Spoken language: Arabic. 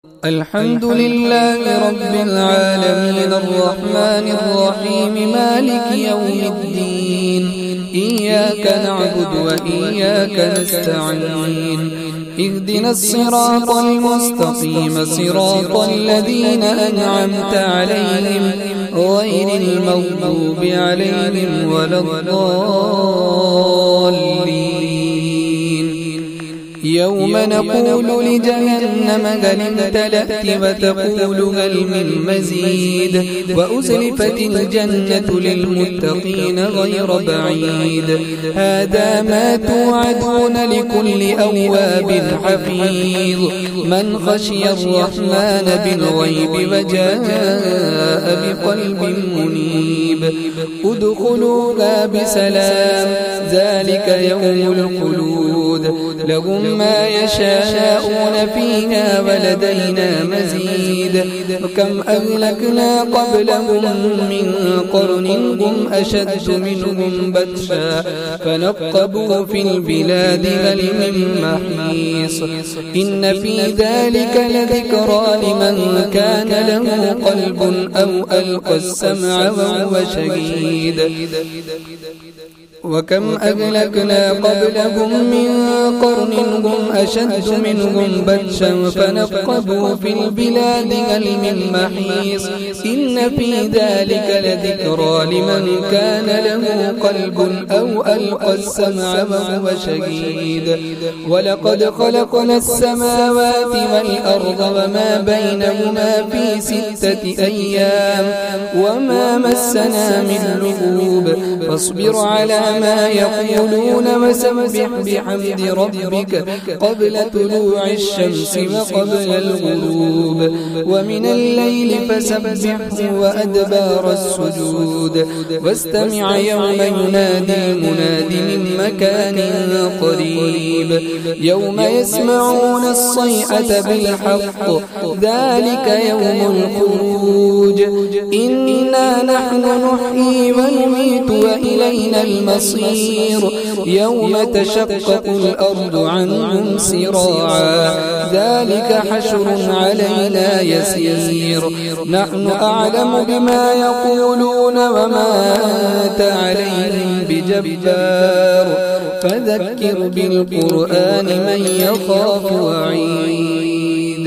الحمد لله رب العالمين الرحمن الرحيم مالك يوم الدين إياك نعبد وإياك نستعين اهدنا الصراط المستقيم صراط الذين أنعمت عليهم غير المغضوب عليهم ولا الضالين. يوم نقول لجهنم هل امتلأت وتقول هل من مزيد وأزلفت الجنة للمتقين غير بعيد هذا ما توعدون لكل أواب حفيظ من خشي الرحمن بالغيب وجاء بقلب منيب ادخلوها بسلام ذلك يوم الخلود لهم ما يشاءون فيها ولدينا مزيد وكم أهلكنا قبلهم من قرن هم أشد منهم بطشا فنقبوا في البلاد هل من محيص إن في ذلك لذكرى لمن كان له قلب أو ألقى السمع وهو شهيد وكم أهلكنا قبلهم من قرن هم أشد منهم بطشا فنقبوا في البلاد هل من محيص إن في ذلك لذكرى لمن كان له قلب أو ألقى السمع وهو شهيد ولقد خلقنا السماوات والأرض وما بينهما في 6 أيام وما مسنا من لغوب فاصبر على ما يقولون وسبح بحمد ربك قبل طلوع الشمس وقبل الغروب ومن الليل فسبحه وأدبار السجود واستمع يوم ينادي المناد من مكان قريب يوم يسمعون الصيحة بالحق ذلك يوم الخروج إنا نحن نحيي ونميت وإلينا المصير يوم تشقق الأرض عنهم سراعا ذلك حشر علينا يسير نحن أعلم بما يقولون وما أنت عليهم بجبار فذكر بالقرآن من يخاف وعيد.